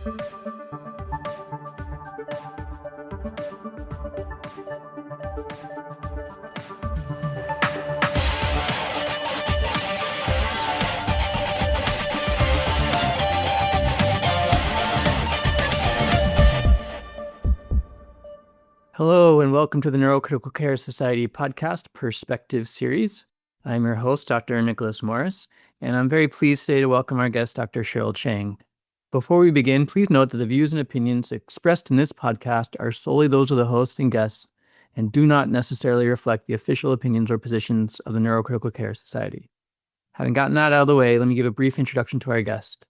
Hello, and welcome to the Neurocritical Care Society podcast Perspective Series. I'm your host, Dr. Nicholas Morris, and I'm very pleased today to welcome our guest, Dr. Cheryl Chang. Before we begin, please note that the views and opinions expressed in this podcast are solely those of the host and guests and do not necessarily reflect the official opinions or positions of the Neurocritical Care Society. Having gotten that out of the way, let me give a brief introduction to our guest.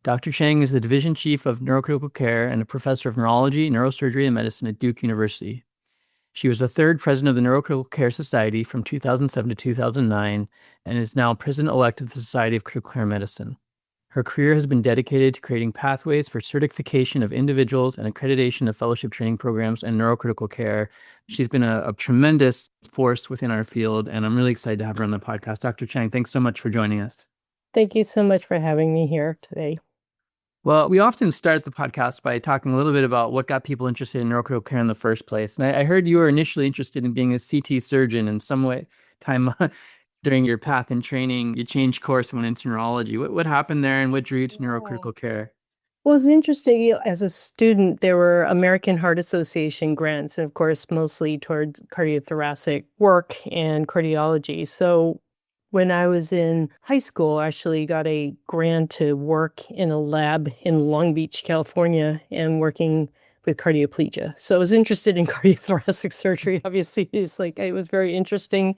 Dr. Chang is the Division Chief of Neurocritical Care and a Professor of Neurology, Neurosurgery, and Medicine at Duke University. She was the third President of the Neurocritical Care Society from 2007 to 2009 and is now President-elect of the Society of Critical Care Medicine. Her career has been dedicated to creating pathways for certification of individuals and accreditation of fellowship training programs and neurocritical care. She's been a tremendous force within our field, and I'm really excited to have her on the podcast. Dr. Chang, thanks so much for joining us. Thank you so much for having me here today. Well, we often start the podcast by talking a little bit about what got people interested in neurocritical care in the first place. And I heard you were initially interested in being a CT surgeon in some way time during your Patton training. You changed course and went into neurology. What happened there and what drew you to neurocritical care? Well, it's interesting. As a student, there were American Heart Association grants, and of course, mostly towards cardiothoracic work and cardiology. So when I was in high school, I actually got a grant to work in a lab in Long Beach, California, and working with cardioplegia. So I was interested in cardiothoracic surgery. Obviously, it was very interesting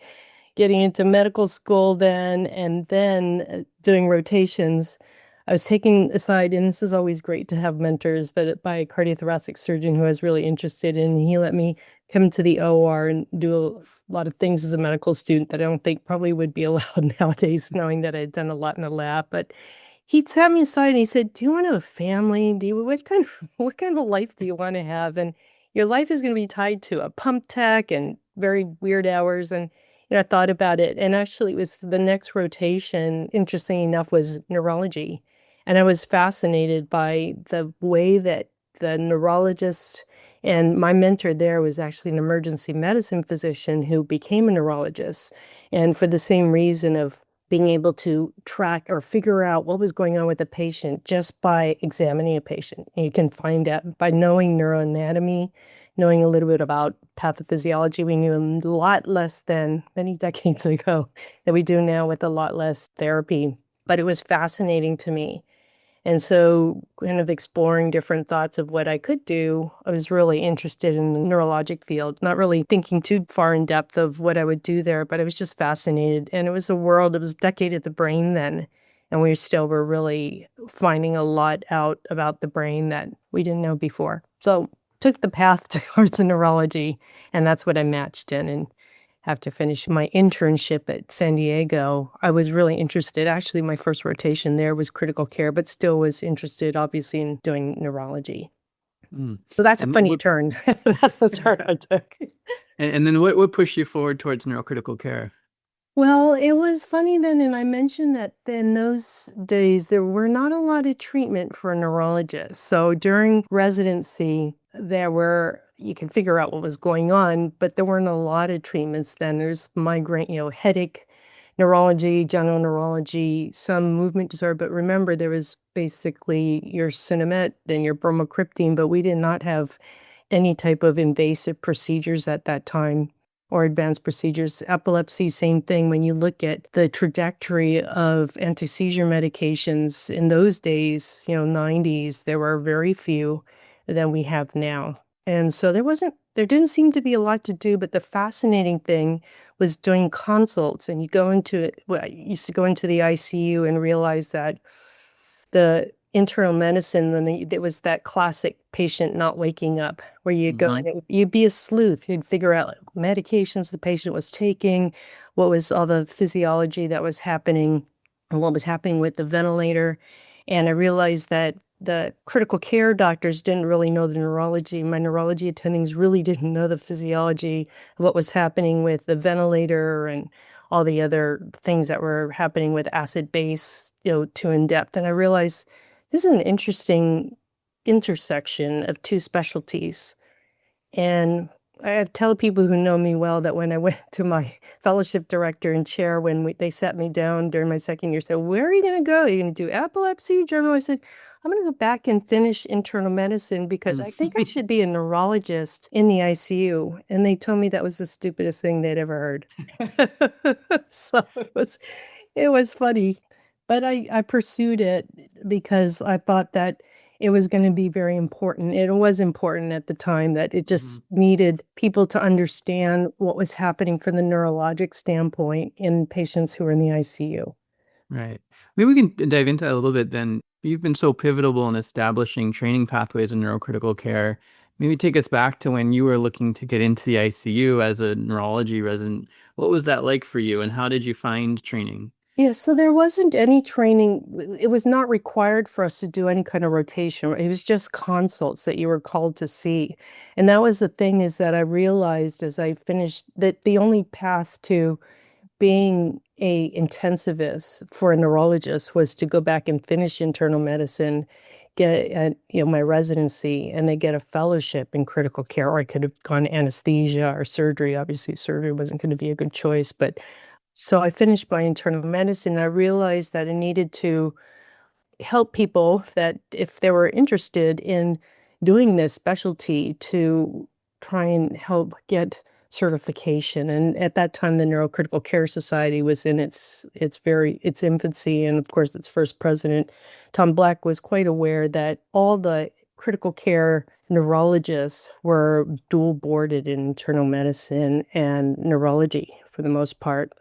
getting into medical school then, and then doing rotations. I was taken aside, and this is always great to have mentors, but by a cardiothoracic surgeon who I was really interested in. He let me come to the OR and do a lot of things as a medical student that I don't think probably would be allowed nowadays, knowing that I'd done a lot in the lab. But he sat me aside and he said, "Do you want to have a family? What kind of life do you want to have? And your life is going to be tied to a pump tech and very weird hours." And I thought about it, and actually, it was the next rotation. Interesting enough, was neurology, and I was fascinated by the way that the neurologist. And my mentor there was actually an emergency medicine physician who became a neurologist. And for the same reason of being able to track or figure out what was going on with a patient just by examining a patient. And you can find out by knowing neuroanatomy, knowing a little bit about pathophysiology. We knew a lot less than many decades ago than we do now with a lot less therapy. But it was fascinating to me. And so kind of exploring different thoughts of what I could do, I was really interested in the neurologic field, not really thinking too far in depth of what I would do there, but I was just fascinated. And it was a decade of the brain then. And we were really finding a lot out about the brain that we didn't know before. So took the path towards neurology, and that's what I matched in. And after finishing my internship at San Diego, I was really interested. Actually, my first rotation there was critical care, but still was interested, obviously, in doing neurology. So that's a funny turn. That's the turn I took. And then what pushed you forward towards neurocritical care? Well, it was funny then, and I mentioned that in those days, there were not a lot of treatment for neurologists. So during residency, you can figure out what was going on, but there weren't a lot of treatments then. There's migraine, headache, neurology, general neurology, some movement disorder. But remember, there was basically your Sinemet and your bromocriptine, but we did not have any type of invasive procedures at that time or advanced procedures. Epilepsy, same thing. When you look at the trajectory of anti-seizure medications in those days, 90s, there were very few than we have now. And so there didn't seem to be a lot to do, but the fascinating thing was doing consults. And I used to go into the ICU and realize that the internal medicine, then it was that classic patient not waking up, where you go, you'd be a sleuth. You'd figure out medications the patient was taking, what was all the physiology that was happening, and what was happening with the ventilator. And I realized that the critical care doctors didn't really know the neurology. My neurology attendings really didn't know the physiology of what was happening with the ventilator and all the other things that were happening with acid base, too in depth. And I realized this is an interesting intersection of two specialties. And I tell people who know me well that when I went to my fellowship director and chair, when they sat me down during my second year, said, "Where are you going to go? Are you going to do epilepsy, general?" I said, "I'm going to go back and finish internal medicine because I think I should be a neurologist in the ICU." And they told me that was the stupidest thing they'd ever heard. So it was funny, but I pursued it because I thought that it was going to be very important. It was important at the time that it just needed people to understand what was happening from the neurologic standpoint in patients who were in the ICU. Right. Maybe we can dive into that a little bit then. You've been so pivotal in establishing training pathways in neurocritical care. Maybe take us back to when you were looking to get into the ICU as a neurology resident. What was that like for you, and how did you find training? Yeah, so there wasn't any training. It was not required for us to do any kind of rotation. It was just consults that you were called to see. And that was the thing, is that I realized as I finished that the only path to being a intensivist for a neurologist was to go back and finish internal medicine, get my residency, and then get a fellowship in critical care. Or I could have gone anesthesia or surgery. Obviously, surgery wasn't going to be a good choice, but so I finished my internal medicine. I realized that I needed to help people that if they were interested in doing this specialty to try and help get certification. And at that time, the Neurocritical Care Society was in its infancy, and of course, its first president, Tom Black, was quite aware that all the critical care neurologists were dual boarded in internal medicine and neurology for the most part.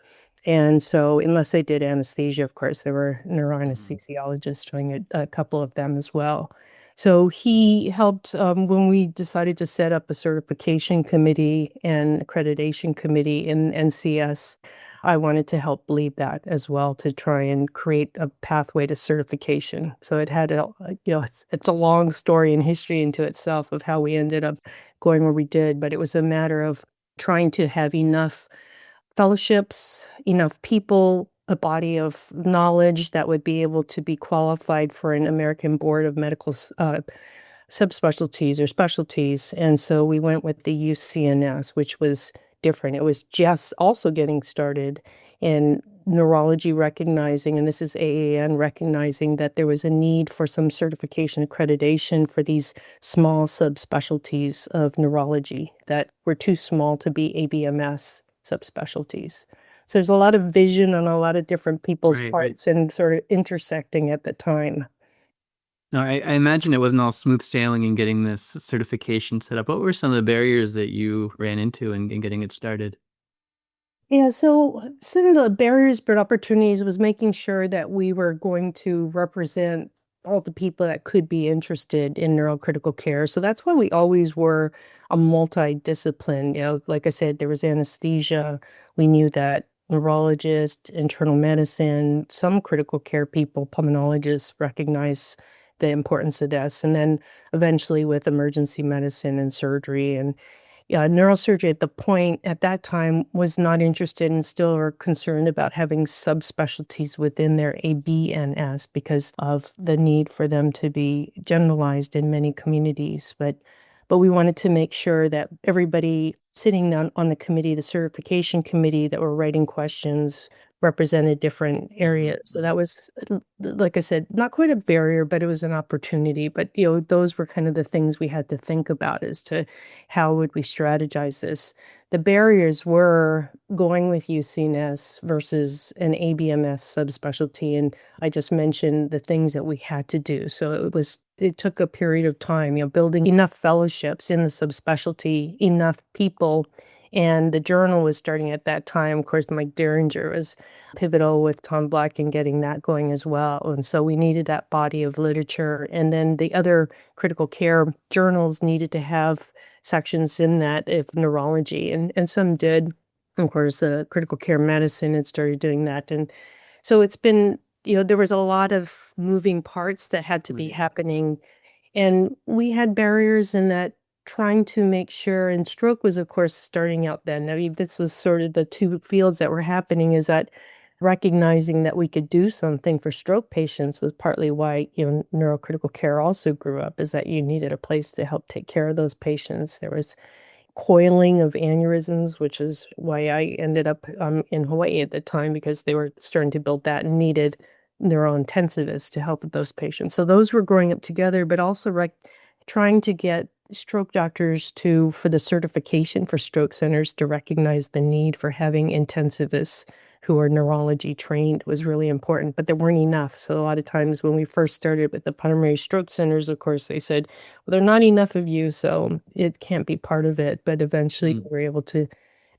And so, unless they did anesthesia, of course, there were neuroanesthesiologists doing it, a couple of them as well. So he helped when we decided to set up a certification committee and accreditation committee in NCS. I wanted to help lead that as well to try and create a pathway to certification. So it had it's a long story and history into itself of how we ended up going where we did, but it was a matter of trying to have enough fellowships, enough people, a body of knowledge that would be able to be qualified for an American Board of Medical subspecialties or specialties. And so we went with the UCNS, which was different. It was just also getting started in neurology, recognizing, and this is AAN, recognizing that there was a need for some certification accreditation for these small subspecialties of neurology that were too small to be ABMS subspecialties. So there's a lot of vision on a lot of different people's parts and sort of intersecting at the time. No, I imagine it wasn't all smooth sailing in getting this certification set up. What were some of the barriers that you ran into in getting it started? Yeah, so some of the barriers but opportunities was making sure that we were going to represent all the people that could be interested in neurocritical care. So that's why we always were a multidiscipline. Like I said, there was anesthesia. We knew that neurologists, internal medicine, some critical care people, pulmonologists recognize the importance of this. And then eventually with emergency medicine and surgery and neurosurgery at that time was not interested and still are concerned about having subspecialties within their ABNS because of the need for them to be generalized in many communities. But we wanted to make sure that everybody sitting on the committee, the certification committee that were writing questions, represented different areas. So that was, like I said, not quite a barrier, but it was an opportunity. But, those were kind of the things we had to think about as to how would we strategize this. The barriers were going with UCNS versus an ABMS subspecialty. And I just mentioned the things that we had to do. So it took a period of time, building enough fellowships in the subspecialty, enough people. And the journal was starting at that time. Of course, Mike Derringer was pivotal with Tom Black in getting that going as well. And so we needed that body of literature. And then the other critical care journals needed to have sections in that of neurology. And some did. Of course, the critical care medicine had started doing that. And so it's been, there was a lot of moving parts that had to be happening. And we had barriers in that, trying to make sure, and stroke was, of course, starting out then. I mean, this was sort of the two fields that were happening, is that recognizing that we could do something for stroke patients was partly why, neurocritical care also grew up, is that you needed a place to help take care of those patients. There was coiling of aneurysms, which is why I ended up in Hawaii at the time, because they were starting to build that and needed neurointensivists to help with those patients. So those were growing up together, but also trying to get stroke doctors for the certification for stroke centers to recognize the need for having intensivists who are neurology trained was really important, but there weren't enough. So a lot of times when we first started with the primary stroke centers, of course, they said, well, there are not enough of you, so it can't be part of it. But eventually we were able to,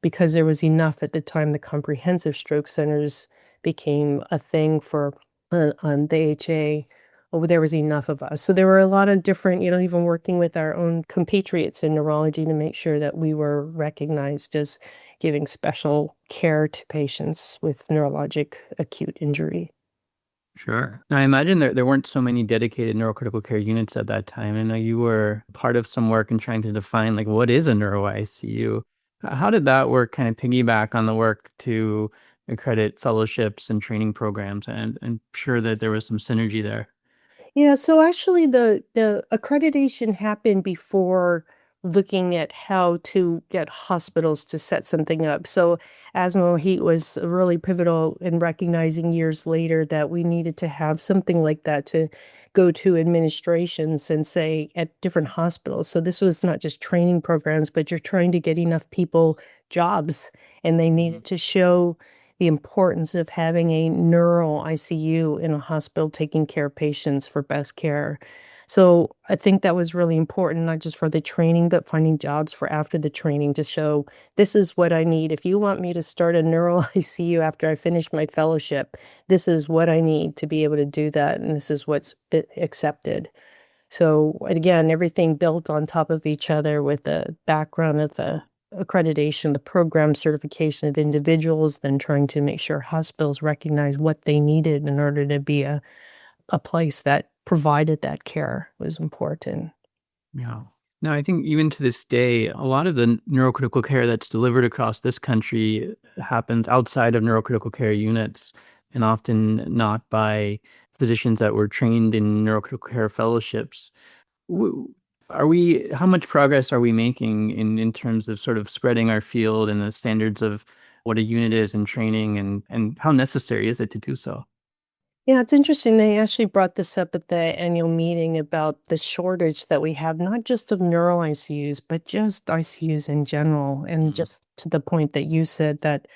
because there was enough at the time, the comprehensive stroke centers became a thing for on the HA. Oh, there was enough of us. So there were a lot of different, even working with our own compatriots in neurology to make sure that we were recognized as giving special care to patients with neurologic acute injury. Sure. Now, I imagine there weren't so many dedicated neurocritical care units at that time. I know you were part of some work in trying to define, like, what is a neuro ICU? How did that work kind of piggyback on the work to accredit fellowships and training programs, and sure that there was some synergy there? Yeah, so actually the accreditation happened before looking at how to get hospitals to set something up. So asthma heat was really pivotal in recognizing years later that we needed to have something like that to go to administrations and say at different hospitals. So this was not just training programs, but you're trying to get enough people jobs, and they needed to show the importance of having a neural ICU in a hospital taking care of patients for best care. So I think that was really important, not just for the training, but finding jobs for after the training to show this is what I need. If you want me to start a neural ICU after I finish my fellowship, this is what I need to be able to do that. And this is what's accepted. So again, everything built on top of each other with the background of the accreditation, the program certification of individuals, then trying to make sure hospitals recognize what they needed in order to be a place that provided that care was important. Yeah. No, I think even to this day, a lot of the neurocritical care that's delivered across this country happens outside of neurocritical care units, and often not by physicians that were trained in neurocritical care fellowships. W- how much progress are we making in terms of sort of spreading our field and the standards of what a unit is and training, and how necessary is it to do so? Yeah, it's interesting. They actually brought this up at the annual meeting about the shortage that we have, not just of neuro ICUs, but just ICUs in general. And just to the point that you said, that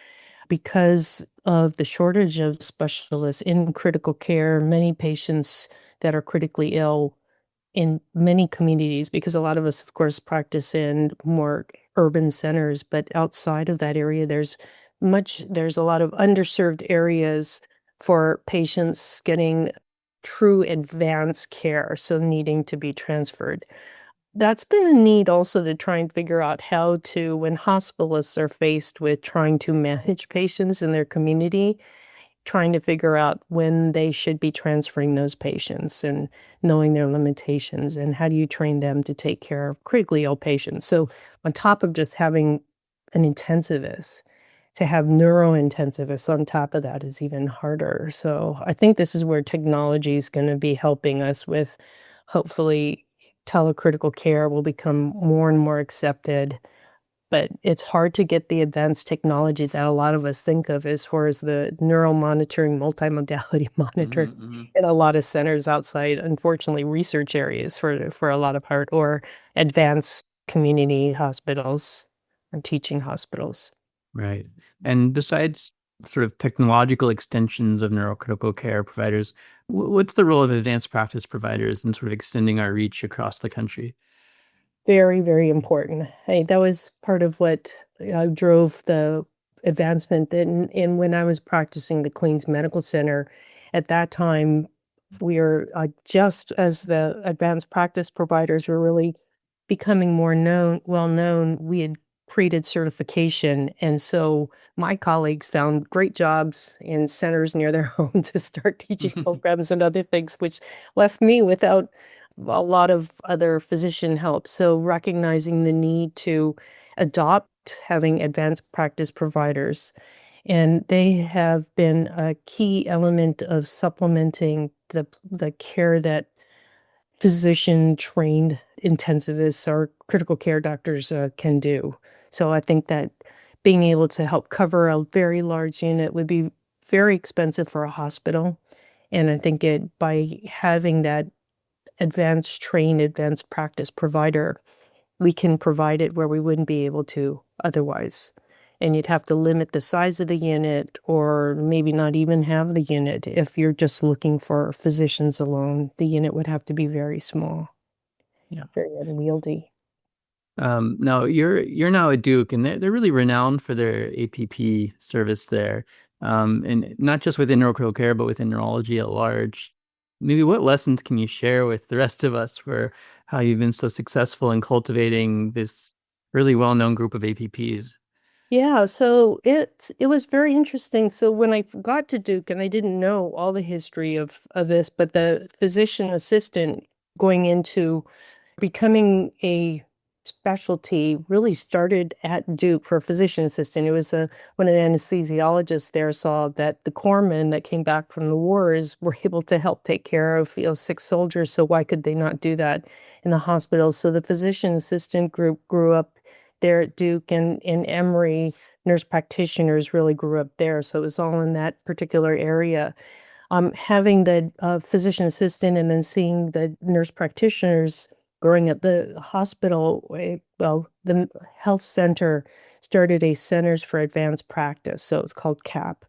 because of the shortage of specialists in critical care, many patients that are critically ill in many communities, because a lot of us, of course, practice in more urban centers, but outside of that area, there's a lot of underserved areas for patients getting true advanced care, so needing to be transferred. That's been a need also to try and figure out how to, when hospitalists are faced with trying to manage patients in their community, trying to figure out when they should be transferring those patients and knowing their limitations, and how do you train them to take care of critically ill patients. So on top of just having an intensivist, to have neurointensivists on top of that is even harder. So I think this is where technology is going to be helping us with, hopefully telecritical care will become more and more accepted, but it's hard to get the advanced technology that a lot of us think of as far as the neural monitoring, multimodality monitoring in a lot of centers outside, unfortunately, research areas for a lot of part, or advanced community hospitals and teaching hospitals. Right. And besides sort of technological extensions of neurocritical care providers, what's the role of advanced practice providers in sort of extending our reach across the country? Very, very important. Hey, that was part of what drove the advancement in when I was practicing the Queen's Medical Center. At that time, we were just as the advanced practice providers were really becoming well known, we had created certification. And so my colleagues found great jobs in centers near their home to start teaching programs and other things, which left me without a lot of other physician help. So recognizing the need to adopt having advanced practice providers And they have been a key element of supplementing the care that physician-trained intensivists or critical care doctors can do. So I think that being able to help cover a very large unit would be very expensive for a hospital. And I think by having that advanced practice provider, we can provide it where we wouldn't be able to otherwise. And you'd have to limit the size of the unit or maybe not even have the unit. If you're just looking for physicians alone, the unit would have to be very small. Yeah. Very unwieldy. Now you're now at Duke, and they're really renowned for their APP service there, and not just within neurocritical care, but within neurology at large. Maybe what lessons can you share with the rest of us for how you've been so successful in cultivating this really well-known group of APPs? Yeah, so it was very interesting. So when I got to Duke, and I didn't know all the history of this, but the physician assistant going into becoming a specialty really started at Duke for a physician assistant. It was when an anesthesiologist there saw that the corpsmen that came back from the wars were able to help take care of sick soldiers, so why could they not do that in the hospital? So the physician assistant group grew up there at Duke, and in Emory, nurse practitioners really grew up there. So it was all in that particular area. Having the physician assistant and then seeing the nurse practitioners growing at the hospital, well, the health center started a Centers for Advanced Practice, so it's called CAP.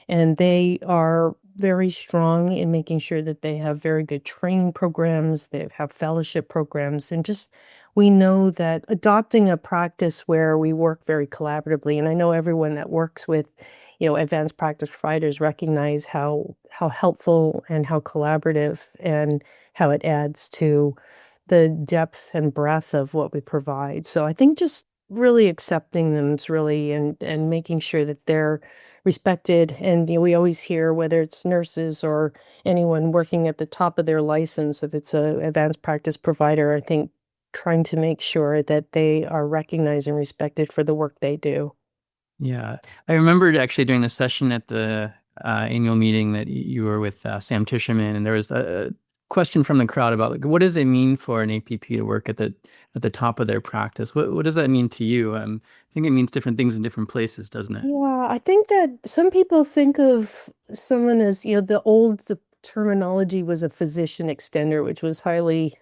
And they are very strong in making sure that they have very good training programs, they have fellowship programs, and just we know that adopting a practice where we work very collaboratively, and I know everyone that works with, advanced practice providers recognize how helpful and how collaborative and how it adds to the depth and breadth of what we provide. So I think just really accepting them is really and making sure that they're respected. And we always hear whether it's nurses or anyone working at the top of their license, if it's a advanced practice provider, I think trying to make sure that they are recognized and respected for the work they do. Yeah, I remembered actually during the session at the annual meeting that you were with Sam Tischerman, and there was a question from the crowd about like, what does it mean for an APP to work at the top of their practice? What does that mean to you? I think it means different things in different places, doesn't it? Yeah, I think that some people think of someone as, the terminology was a physician extender, which was highly,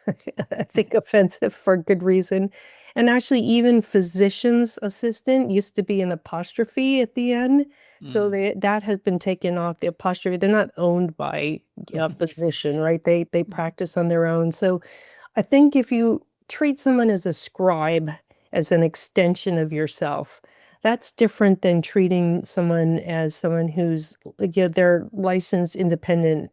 I think, offensive for good reason. And actually, even physician's assistant used to be an apostrophe at the end. So that has been taken off, the apostrophe. They're not owned by a physician, right? They practice on their own. So I think if you treat someone as a scribe, as an extension of yourself, that's different than treating someone as someone who's, like, they're licensed independent,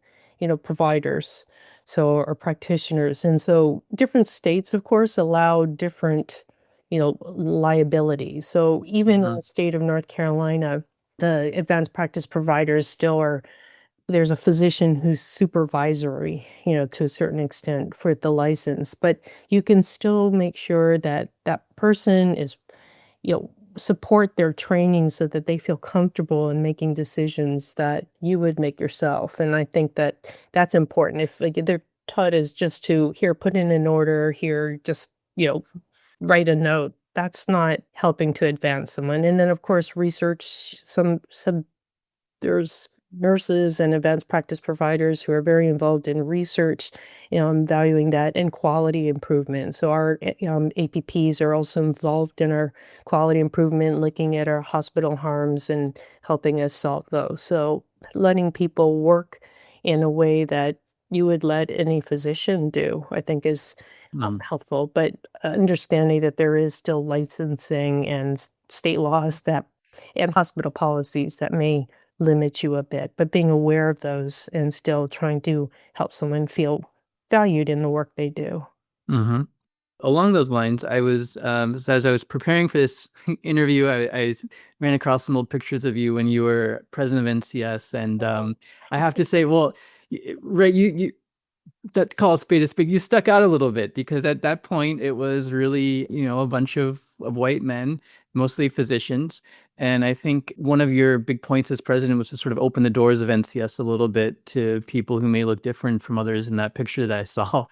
providers, so, or practitioners. And so different states, of course, allow different, liability. So even in Mhm. the state of North Carolina, the advanced practice providers still are there's a physician who's supervisory, to a certain extent for the license, but you can still make sure that that person is, support their training so that they feel comfortable in making decisions that you would make yourself. And I think that that's important. If like they're taught as just to here, put in an order, here, just, write a note, that's not helping to advance someone. And then of course, research some there's nurses and advanced practice providers who are very involved in research, valuing that and quality improvement. So our APPs are also involved in our quality improvement, looking at our hospital harms and helping us solve those. So letting people work in a way that you would let any physician do, I think is Mm. helpful. But understanding that there is still licensing and state laws that and hospital policies that may limit you a bit, but being aware of those and still trying to help someone feel valued in the work they do. hmm Along those lines, I was as I was preparing for this interview, I ran across some old pictures of you when you were president of NCS, and I have to say, well, right, you that call a spade a spade. You stuck out a little bit because at that point it was really, a bunch of white men mostly physicians. And I think one of your big points as president was to sort of open the doors of NCS a little bit to people who may look different from others in that picture that I saw,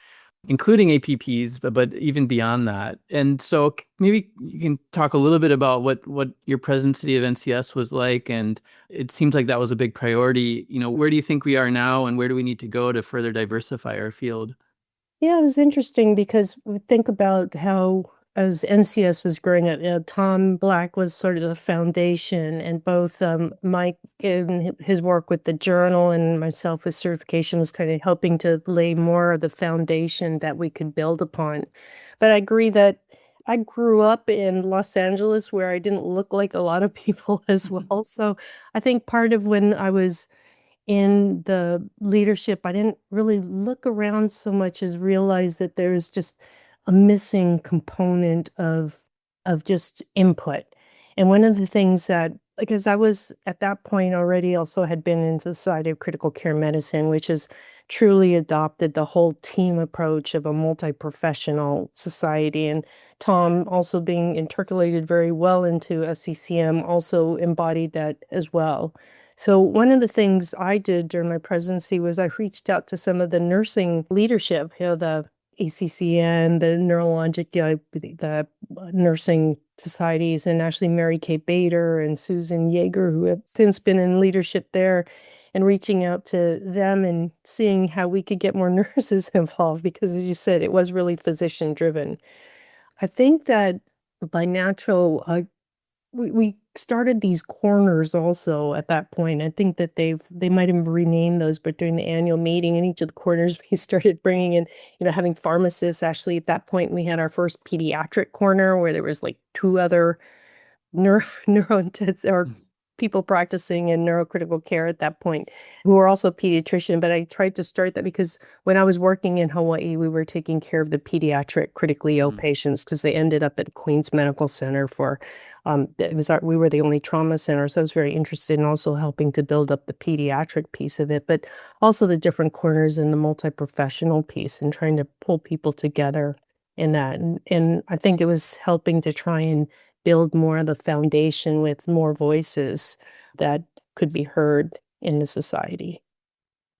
including APPs, but even beyond that. And so maybe you can talk a little bit about what your presidency of NCS was like. And it seems like that was a big priority. Where do you think we are now, and where do we need to go to further diversify our field? Yeah, it was interesting because we think about how, as NCS was growing up, Tom Black was sort of the foundation, and both Mike in his work with the journal and myself with certification was kind of helping to lay more of the foundation that we could build upon. But I agree that I grew up in Los Angeles where I didn't look like a lot of people as well. So I think part of when I was in the leadership, I didn't really look around so much as realize that there's just a missing component of just input. And one of the things that, because I was at that point already also had been in the Society of Critical Care Medicine, which has truly adopted the whole team approach of a multi-professional society. And Tom, also being intercalated very well into SCCM, also embodied that as well. So one of the things I did during my presidency was I reached out to some of the nursing leadership, the ACCN, the neurologic, the nursing societies, and actually Mary Kay Bader and Susan Yeager, who have since been in leadership there, and reaching out to them and seeing how we could get more nurses involved, because as you said, it was really physician driven. I think that by natural, we started these corners also at that point. I think that they might have renamed those, but during the annual meeting, in each of the corners, we started bringing in, having pharmacists. Actually, at that point, we had our first pediatric corner where there was like two other neurointensive or people practicing in neurocritical care at that point who were also pediatrician. But I tried to start that because when I was working in Hawaii, we were taking care of the pediatric critically ill patients because they ended up at Queens Medical Center for we were the only trauma center. So I was very interested in also helping to build up the pediatric piece of it, but also the different corners in the multi-professional piece and trying to pull people together in that. And I think it was helping to try and build more of the foundation with more voices that could be heard in the society.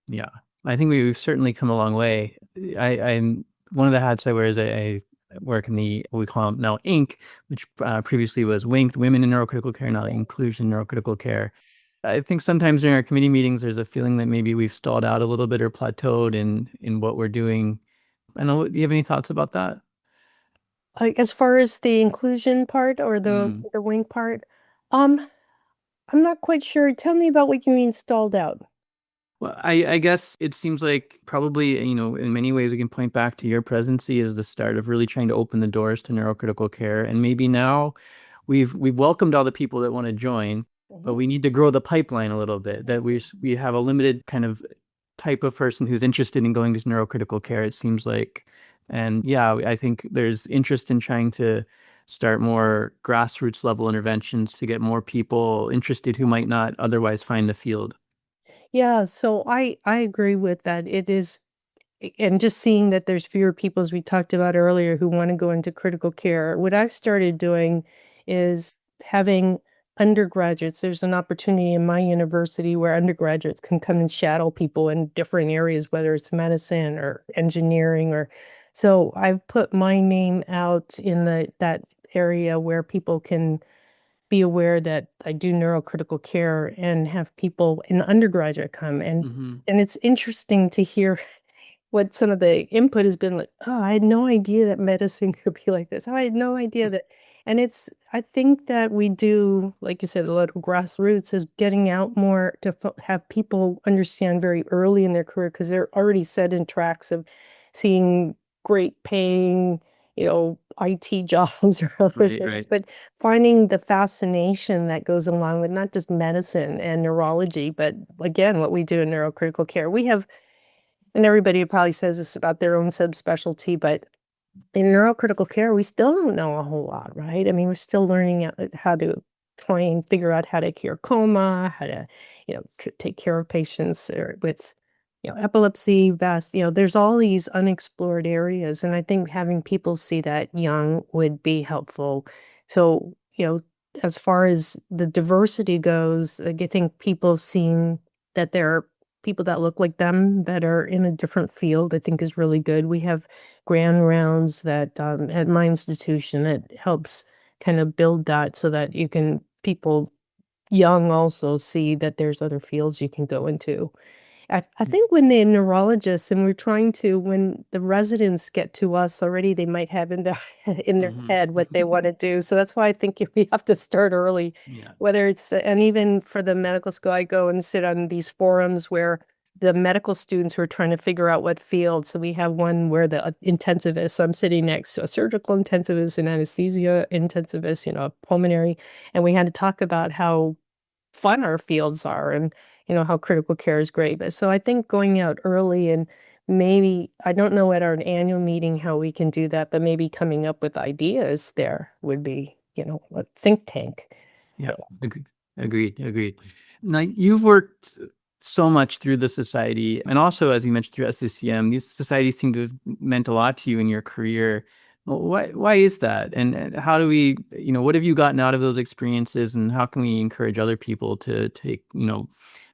Yeah, I think we've certainly come a long way. I'm one of the hats I wear is I work in what we call now INC, which previously was WINC, Women in Neurocritical Care, now Inclusion Neurocritical Care. I think sometimes during our committee meetings, there's a feeling that maybe we've stalled out a little bit or plateaued in what we're doing. I know, do you have any thoughts about that? As far as the inclusion part or the WINC part, I'm not quite sure. Tell me about what you mean stalled out. Well, I guess it seems like probably, in many ways we can point back to your presidency as the start of really trying to open the doors to neurocritical care. And maybe now we've welcomed all the people that want to join, but we need to grow the pipeline a little bit, that we have a limited kind of type of person who's interested in going to neurocritical care, it seems like. And yeah, I think there's interest in trying to start more grassroots level interventions to get more people interested who might not otherwise find the field. Yeah, so I agree with that. It is, and just seeing that there's fewer people, as we talked about earlier, who want to go into critical care. What I've started doing is having undergraduates. There's an opportunity in my university where undergraduates can come and shadow people in different areas, whether it's medicine or engineering or so I've put my name out in that area where people can be aware that I do neurocritical care and have people in undergraduate come. And it's interesting to hear what some of the input has been like, oh, I had no idea that medicine could be like this. Oh, I had no idea that. And I think that we do, like you said, a lot of grassroots is getting out more to have people understand very early in their career because they're already set in tracks of seeing great paying, IT jobs or other things, Right. but finding the fascination that goes along with not just medicine and neurology, but again, what we do in neurocritical care. We have, and everybody probably says this about their own subspecialty, but in neurocritical care, we still don't know a whole lot, right? I mean, we're still learning how to try and figure out how to cure coma, how to, take care of patients with, epilepsy, there's all these unexplored areas. And I think having people see that young would be helpful. So, as far as the diversity goes, like, I think people seeing that there are people that look like them that are in a different field, I think is really good. We have grand rounds that at my institution, it helps kind of build that so that you can people young also see that there's other fields you can go into. I think when the neurologists and we're trying to when the residents get to us already, they might have in their in their Mhm. head what they wanna do, so that's why I think we have to start early, Yeah. whether it's and even for the medical school, I go and sit on these forums where the medical students who are trying to figure out what field, so we have one where the, intensivist so I'm sitting next to a surgical intensivist, an anesthesia intensivist, a pulmonary, and we had to talk about how fun our fields are and how critical care is great. But so I think going out early and maybe I don't know at our annual meeting how we can do that, but maybe coming up with ideas there would be, a think tank. Yeah, agreed. Now, you've worked so much through the society, and also, as you mentioned, through SCCM. These societies seem to have meant a lot to you in your career. Why is that? And how do we, what have you gotten out of those experiences, and how can we encourage other people to take,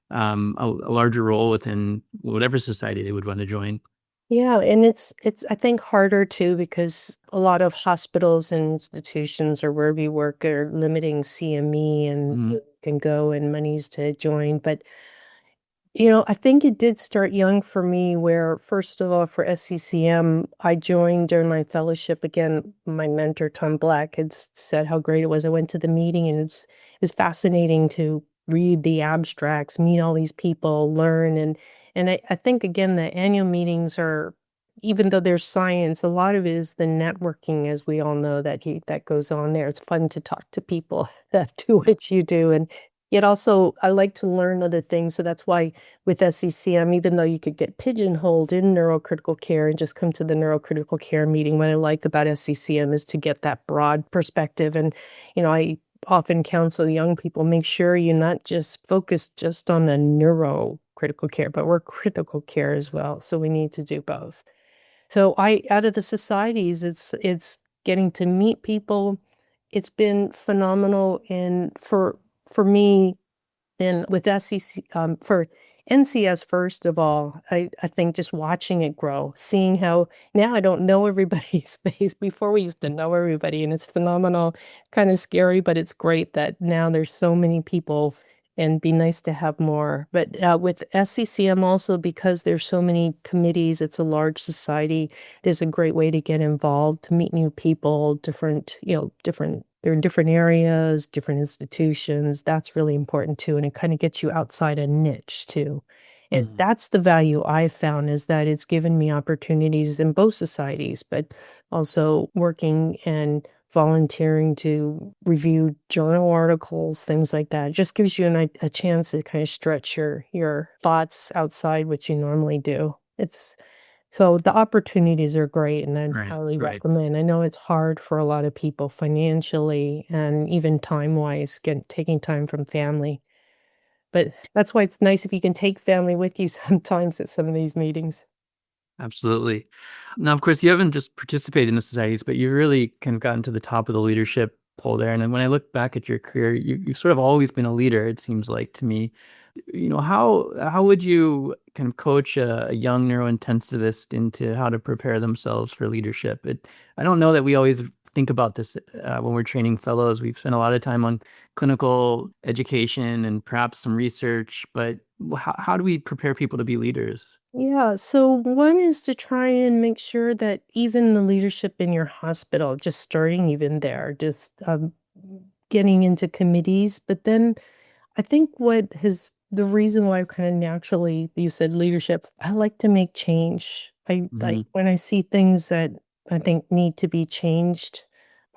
a larger role within whatever society they would want to join? Yeah, and it's I think harder too because a lot of hospitals and institutions or where we work are limiting CME and Mhm. who can go and monies to join. But I think it did start young for me where, first of all, for SCCM, I joined during my fellowship. Again, my mentor, Tom Black, had said how great it was. I went to the meeting and it was fascinating to read the abstracts, meet all these people, learn. And I think, again, the annual meetings are, even though there's science, a lot of it is the networking, as we all know, that goes on there. It's fun to talk to people that do what you do. And yet also, I like to learn other things. So that's why with SCCM, even though you could get pigeonholed in neurocritical care and just come to the neurocritical care meeting, what I like about SCCM is to get that broad perspective. And, I often counsel young people, make sure you're not just focused just on the neurocritical care, but we're critical care as well. So we need to do both. So out of the societies, it's getting to meet people. It's been phenomenal. And for me, and with SEC, for NCS, first of all, I think just watching it grow, seeing how now I don't know everybody's face. Before we used to know everybody, and it's phenomenal, kind of scary, but it's great that now there's so many people and be nice to have more. But with SCCM also, because there's so many committees, it's a large society, there's a great way to get involved, to meet new people, they're in different areas, different institutions. That's really important too. And it kind of gets you outside a niche too. And Mhm. that's the value I've found is that it's given me opportunities in both societies, but also working and volunteering to review journal articles, things like that. It just gives you a chance to kind of stretch your thoughts outside what you normally do. It's so the opportunities are great, and I'd Right, highly right. recommend. I know it's hard for a lot of people financially and even time-wise, taking time from family, but that's why it's nice if you can take family with you sometimes at some of these meetings. Absolutely. Now, of course, you haven't just participated in the societies, but you've really kind of gotten to the top of the leadership pole there. And then when I look back at your career, you've sort of always been a leader, it seems like to me. How would you kind of coach a young neurointensivist into how to prepare themselves for leadership? I don't know that we always think about this when we're training fellows. We've spent a lot of time on clinical education and perhaps some research, but how do we prepare people to be leaders? Yeah, so one is to try and make sure that even the leadership in your hospital, just starting even there, just getting into committees. But then I think what has the reason why I kind of naturally, you said leadership, I like to make change. I like Hmm. when I see things that I think need to be changed,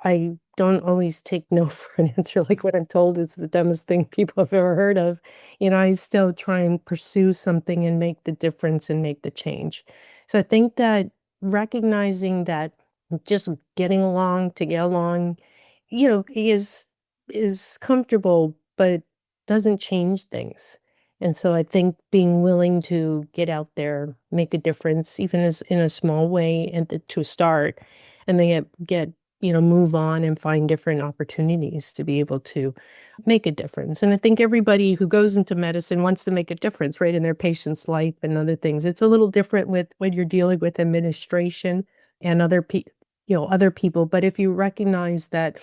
I don't always take no for an answer. Like what I'm told is the dumbest thing people have ever heard of. I still try and pursue something and make the difference and make the change. So I think that recognizing that just getting along to get along, is comfortable, but doesn't change things. And so I think being willing to get out there, make a difference, even as in a small way, and to start, and then get move on and find different opportunities to be able to make a difference. And I think everybody who goes into medicine wants to make a difference, right, in their patient's life and other things. It's a little different with when you're dealing with administration and other people. But if you recognize that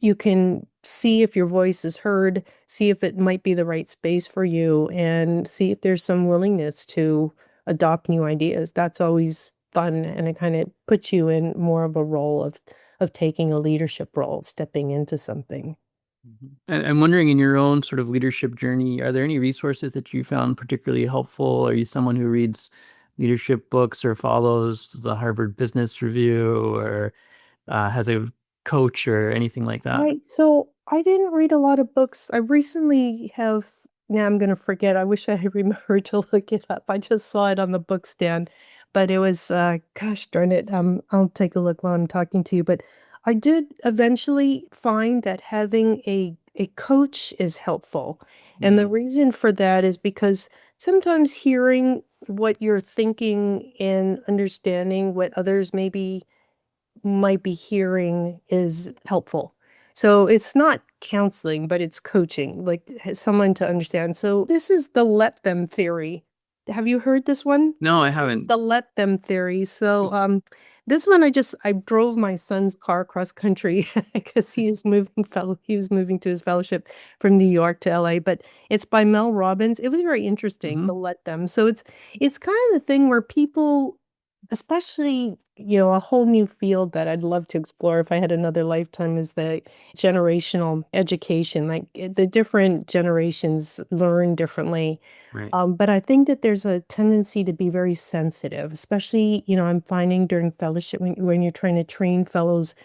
you can see if your voice is heard, see if it might be the right space for you, and see if there's some willingness to adopt new ideas, that's always fun. And it kind of puts you in more of a role of taking a leadership role, stepping into something. And I'm wondering, in your own sort of leadership journey, are there any resources that you found particularly helpful? Are you someone who reads leadership books or follows the Harvard Business Review or has a coach or anything like that? Right. So I didn't read a lot of books. I recently have, now I'm going to forget. I wish I had remembered to look it up. I just saw it on the book stand, but it was, gosh darn it. I'll take a look while I'm talking to you. But I did eventually find that having a coach is helpful. And the reason for that is because sometimes hearing what you're thinking and understanding what others might be hearing is helpful. So it's not counseling, but it's coaching, like someone to understand. So this is the let them theory. Have you heard this one? No, I haven't. The let them theory. So this one I drove my son's car cross country because he was moving to his fellowship from New York to LA, but it's by Mel Robbins. It was very interesting, the let them. So it's kind of the thing where people, especially, a whole new field that I'd love to explore if I had another lifetime, is the generational education. Like the different generations learn differently. Right. But I think that there's a tendency to be very sensitive, especially, I'm finding during fellowship when you're trying to train fellows,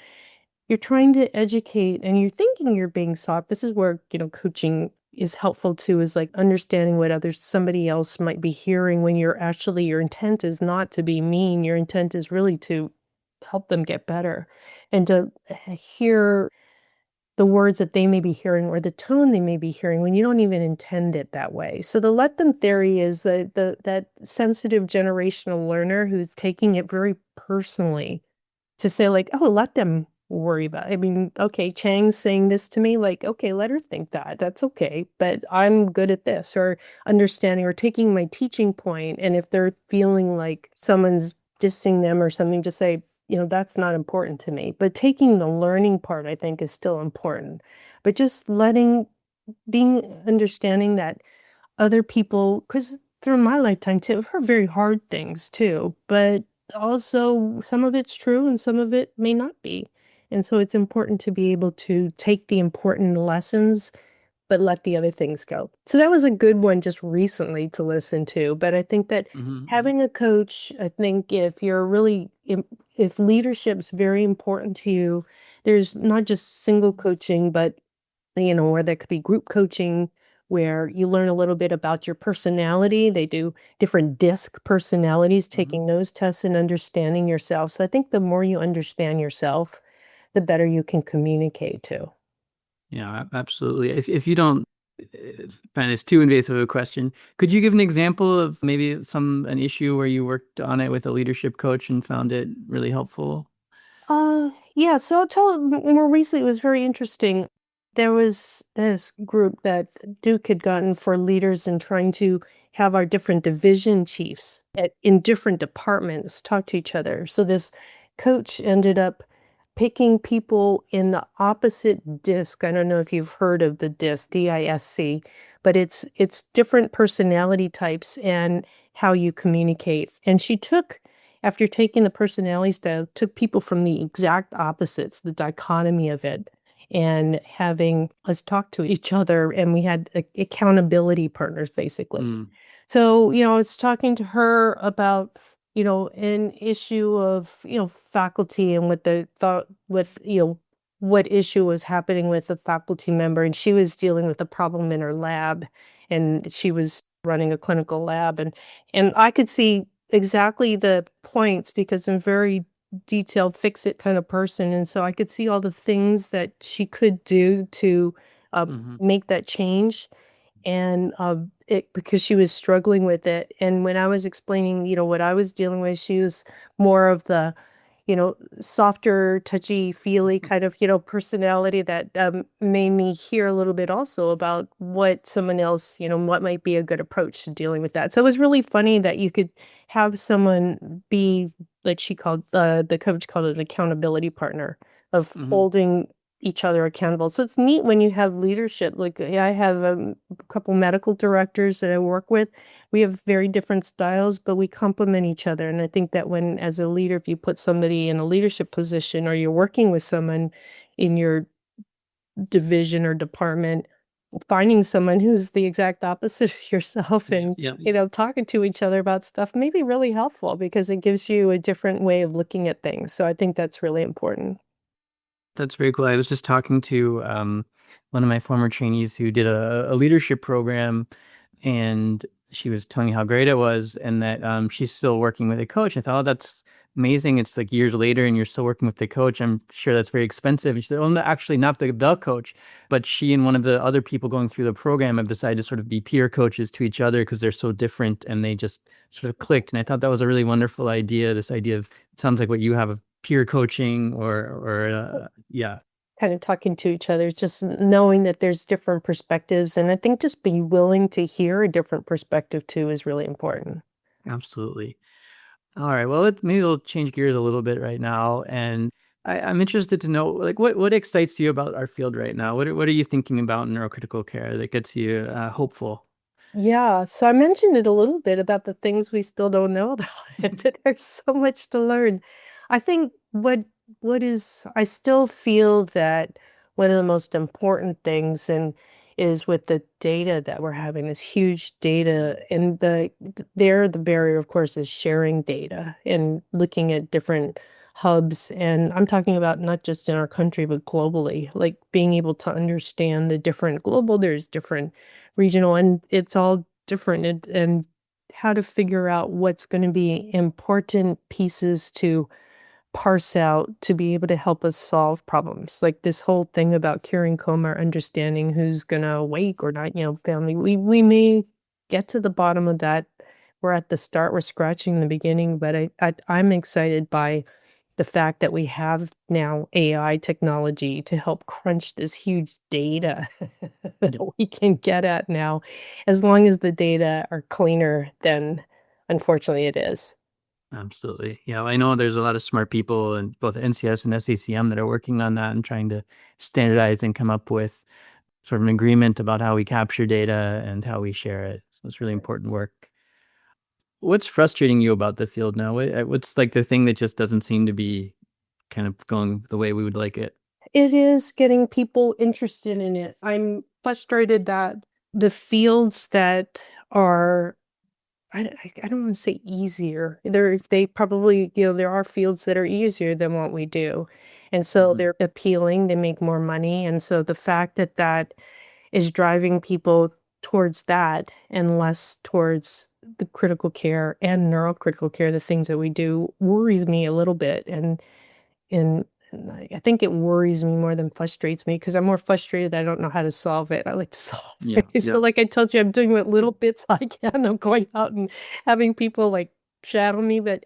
you're trying to educate and you're thinking you're being soft. This is where, coaching is helpful too, is like understanding what somebody else might be hearing when your intent is not to be mean. Your intent is really to help them get better and to hear the words that they may be hearing or the tone they may be hearing when you don't even intend it that way. So the let them theory is that sensitive generational learner who's taking it very personally to say like, oh, let them worry about it. I mean, okay, Chang's saying this to me, like, okay, let her think that. That's okay. But I'm good at this, or understanding or taking my teaching point. And if they're feeling like someone's dissing them or something, just say, that's not important to me. But taking the learning part, I think, is still important. But just understanding that other people, because through my lifetime too, I've heard very hard things too, but also some of it's true and some of it may not be. And so it's important to be able to take the important lessons, but let the other things go. So that was a good one just recently to listen to. But I think that having a coach, I think if leadership's very important to you, there's not just single coaching, but where there could be group coaching where you learn a little bit about your personality. They do different DISC personalities, taking those tests and understanding yourself. So I think the more you understand yourself, the better you can communicate too. Yeah, absolutely. If you don't find this too invasive of a question, could you give an example of maybe an issue where you worked on it with a leadership coach and found it really helpful? Yeah, so I'll tell more recently, it was very interesting. There was this group that Duke had gotten for leaders and trying to have our different division chiefs in different departments talk to each other. So this coach ended up picking people in the opposite disc. I don't know if you've heard of the disc, DISC, but it's different personality types and how you communicate. And she after taking the personality style, took people from the exact opposites, the dichotomy of it, and having us talk to each other. And we had accountability partners, basically. So, I was talking to her about, an issue of, faculty and what issue was happening with a faculty member. And she was dealing with a problem in her lab, and she was running a clinical lab. And I could see exactly the points because I'm very detailed, fix it kind of person. And so I could see all the things that she could do to make that change. And because she was struggling with it. And when I was explaining, what I was dealing with, she was more of the, softer, touchy-feely kind of, personality that made me hear a little bit also about what someone else, what might be a good approach to dealing with that. So it was really funny that you could have someone be, like the coach called it an accountability partner of holding each other accountable. So it's neat when you have leadership. Like I have a couple medical directors that I work with. We have very different styles, but we complement each other. And I think that when, as a leader, if you put somebody in a leadership position or you're working with someone in your division or department, finding someone who's the exact opposite of yourself and, talking to each other about stuff may be really helpful because it gives you a different way of looking at things. So I think that's really important. That's very cool. I was just talking to one of my former trainees who did a leadership program, and she was telling me how great it was, and that she's still working with a coach. I thought, oh, that's amazing. It's like years later, and you're still working with the coach. I'm sure that's very expensive. And she said, oh, no, actually, not the coach, but she and one of the other people going through the program have decided to sort of be peer coaches to each other because they're so different, and they just sort of clicked. And I thought that was a really wonderful idea. This idea of, it sounds like what you have of peer coaching or kind of talking to each other, just knowing that there's different perspectives. And I think just being willing to hear a different perspective too is really important. Absolutely. All right. Well, maybe we'll change gears a little bit right now. And I'm interested to know, like, what excites you about our field right now? What are you thinking about in neurocritical care that gets you hopeful? Yeah, so I mentioned it a little bit about the things we still don't know about it, but there's so much to learn. I think I still feel that one of the most important things is with the data that we're having, this huge data, and the barrier, of course, is sharing data and looking at different hubs. And I'm talking about not just in our country, but globally, like being able to understand the different there's different regional, and it's all different, and how to figure out what's going to be important pieces to parse out to be able to help us solve problems. Like this whole thing about curing coma, or understanding who's going to wake or not, family. We may get to the bottom of that. We're at the start, we're scratching the beginning, but I'm excited by the fact that we have now AI technology to help crunch this huge data that we can get at now, as long as the data are cleaner than unfortunately it is. Absolutely. Yeah, I know there's a lot of smart people in both NCS and SACM that are working on that and trying to standardize and come up with sort of an agreement about how we capture data and how we share it. So it's really important work. What's frustrating you about the field now? What's like the thing that just doesn't seem to be kind of going the way we would like it? It is getting people interested in it. I'm frustrated that the fields that are, I don't want to say easier. They probably, there are fields that are easier than what we do. And so they're appealing, they make more money. And so the fact that that is driving people towards that and less towards the critical care and neurocritical care, the things that we do, worries me a little bit. And I think it worries me more than frustrates me, because I'm more frustrated that I don't know how to solve it. I like to solve it. So like I told you, I'm doing what little bits I can. I'm going out and having people like shadow me, but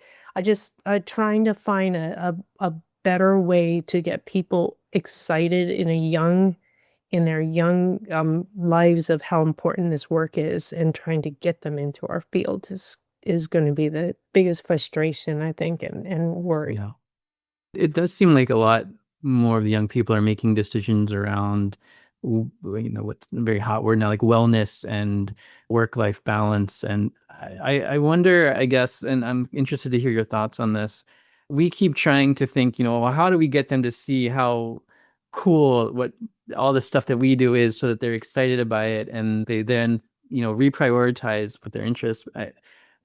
trying to find a better way to get people excited in their young lives of how important this work is, and trying to get them into our field is going to be the biggest frustration, I think, and worry. Yeah. It does seem like a lot more of the young people are making decisions around, what's a very hot word now, like wellness and work-life balance. And I wonder, I guess, and I'm interested to hear your thoughts on this. We keep trying to think, well, how do we get them to see how cool what all the stuff that we do is, so that they're excited by it and they then, reprioritize what their interests.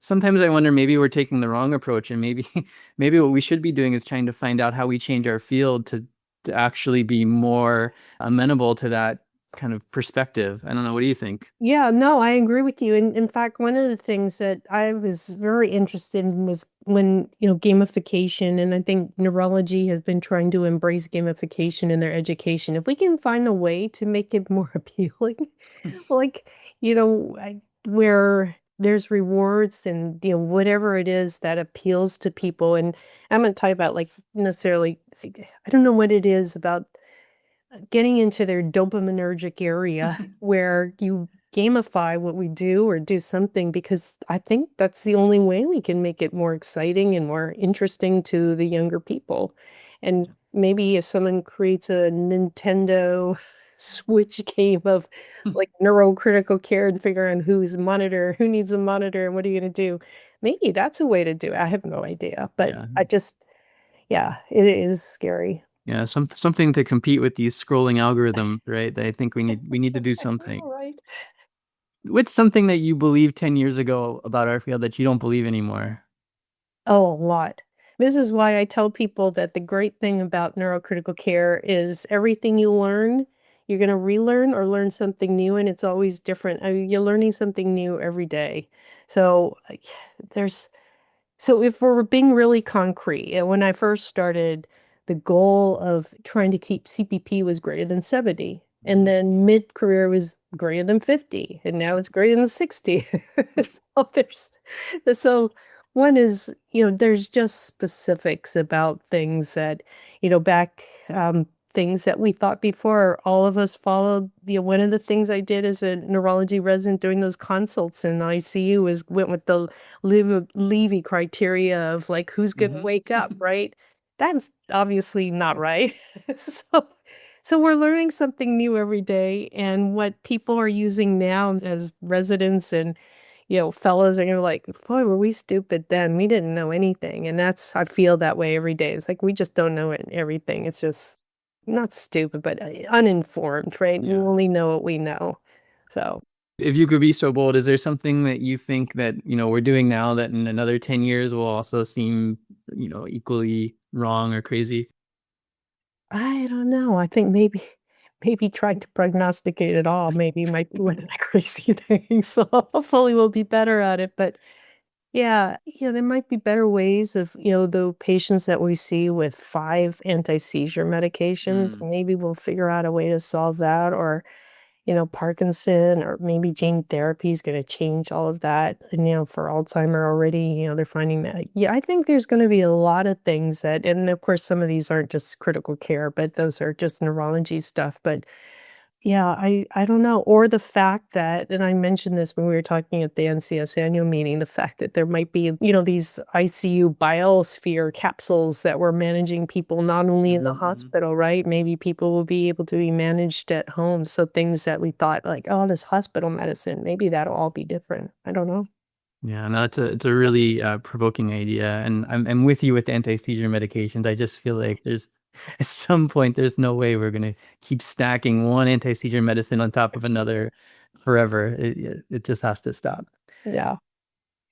Sometimes I wonder, maybe we're taking the wrong approach, and maybe what we should be doing is trying to find out how we change our field to actually be more amenable to that kind of perspective. I don't know. What do you think? Yeah, no, I agree with you. And in fact, one of the things that I was very interested in was when, gamification, and I think neurology has been trying to embrace gamification in their education. If we can find a way to make it more appealing, like, where there's rewards and, whatever it is that appeals to people. And I'm not talking about like necessarily, I don't know what it is about getting into their dopaminergic area where you gamify what we do or do something, because I think that's the only way we can make it more exciting and more interesting to the younger people. And maybe if someone creates a Nintendo Switch game of like neurocritical care and figure out who needs a monitor and what are you going to do? Maybe that's a way to do it. I have no idea, but yeah, it is scary. Yeah, something to compete with these scrolling algorithms, right? I think we need to do I something. know, right? What's something that you believed 10 years ago about our field that you don't believe anymore? Oh, a lot. This is why I tell people that the great thing about neurocritical care is everything you learn, you're going to relearn or learn something new, and it's always different. I mean, you're learning something new every day. So there's so if we're being really concrete, and when I first started, the goal of trying to keep CPP was greater than 70. And then mid-career was greater than 50. And now it's greater than 60. So so one is, there's just specifics about things that, back things that we thought before. All of us followed, one of the things I did as a neurology resident doing those consults in ICU went with the Levy criteria of like, who's going to wake up, right? That's obviously not right. So we're learning something new every day, and what people are using now as residents and fellows are gonna like, boy, were we stupid then. We didn't know anything. And I feel that way every day. It's like we just don't know everything. It's just not stupid, but uninformed, right? We only know what we know. So If you could be so bold, is there something that you think that, we're doing now that in another 10 years will also seem, equally wrong or crazy? I don't know. I think maybe trying to prognosticate it all maybe might be one of the crazy things. So hopefully we'll be better at it. But yeah, there might be better ways of, the patients that we see with 5 anti-seizure medications. Maybe we'll figure out a way to solve that, or, Parkinson, or maybe gene therapy is going to change all of that. And, for Alzheimer already, they're finding that. Yeah, I think there's going to be a lot of things and of course, some of these aren't just critical care, but those are just neurology stuff. But yeah, I don't know. Or the fact that, and I mentioned this when we were talking at the NCS annual meeting, the fact that there might be, these ICU biosphere capsules that we're managing people not only in the hospital, right? Maybe people will be able to be managed at home. So things that we thought like, oh, this hospital medicine, maybe that'll all be different. I don't know. Yeah, no, it's a really provoking idea, and I'm with you with the anti-seizure medications. I just feel like there's at some point there's no way we're gonna keep stacking one anti-seizure medicine on top of another forever. It just has to stop. Yeah.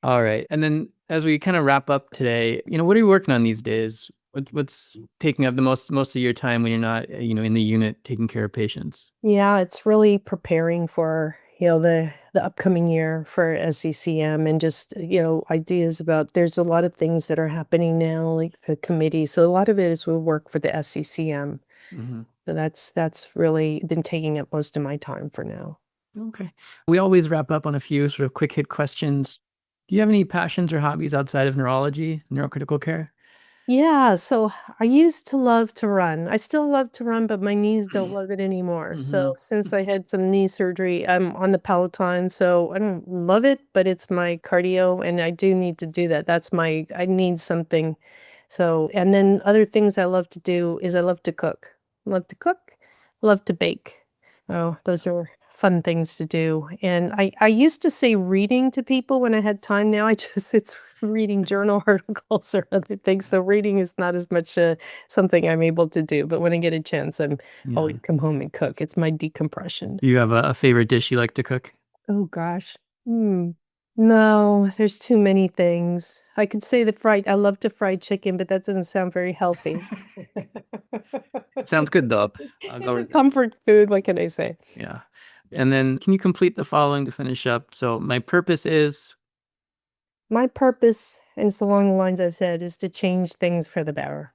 All right, and then as we kind of wrap up today, what are you working on these days? What's taking up the most of your time when you're not, in the unit taking care of patients? Yeah, it's really preparing for, the upcoming year for SCCM, and just, ideas about there's a lot of things that are happening now, like the committee. So a lot of it is we work for the SCCM. So that's really been taking up most of my time for now. Okay. We always wrap up on a few sort of quick hit questions. Do you have any passions or hobbies outside of neurology, neurocritical care? Yeah, so I used to love to run. I still love to run, but my knees don't love it anymore. So since I had some knee surgery, I'm on the Peloton. So I don't love it, but it's my cardio, and I do need to do that. I need something. So, and then other things I love to do is I love to cook. Love to cook, love to bake. Oh, those are fun things to do. And I used to say reading to people when I had time. Now it's reading journal articles or other things. So reading is not as much something I'm able to do. But when I get a chance, I'm always come home and cook. It's my decompression. Do you have a favorite dish you like to cook? Oh gosh. No, there's too many things. I could say I love to fry chicken, but that doesn't sound very healthy. Sounds good though. I'll go It's a with comfort food. What can I say? yeah. And then can you complete the following to finish up? So my purpose is, My purpose, and it's along the lines I've said, is to change things for the better.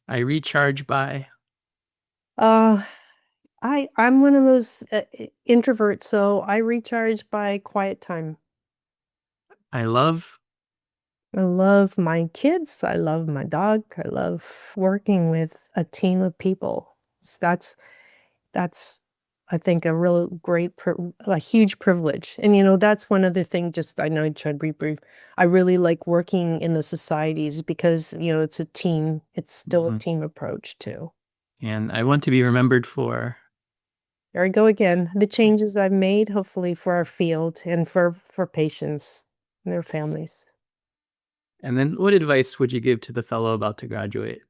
I recharge by. Uh, I'm one of those introverts, so I recharge by quiet time. I love. I love my kids. I love my dog. I love working with a team of people. So that's I think a real a huge privilege. And that's one other thing. Just I know I tried to be brief. I really like working in the societies because it's a team. It's still a team approach too. And I want to be remembered for. There I go again. The changes I've made, hopefully for our field and for patients and their families. And then what advice would you give to the fellow about to graduate?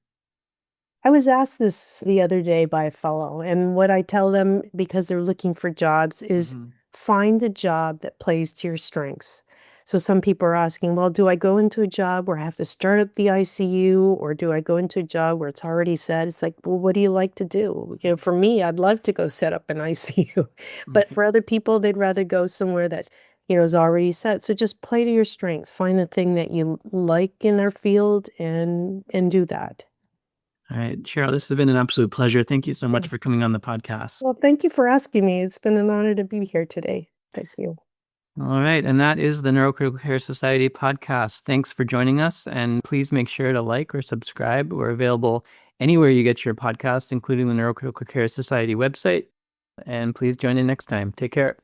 I was asked this the other day by a fellow, and what I tell them, because they're looking for jobs, is find a job that plays to your strengths. So some people are asking, well, do I go into a job where I have to start up the ICU, or do I go into a job where it's already set? It's like, well, what do you like to do? For me, I'd love to go set up an ICU, but for other people, they'd rather go somewhere that is already set. So just play to your strengths. Find the thing that you like in our field and do that. All right, Cheryl, this has been an absolute pleasure. Thank you so much for coming on the podcast. Well, thank you for asking me. It's been an honor to be here today. Thank you. All right, and that is the Neurocritical Care Society podcast. Thanks for joining us, and please make sure to like or subscribe. We're available anywhere you get your podcasts, including the Neurocritical Care Society website. And please join in next time. Take care.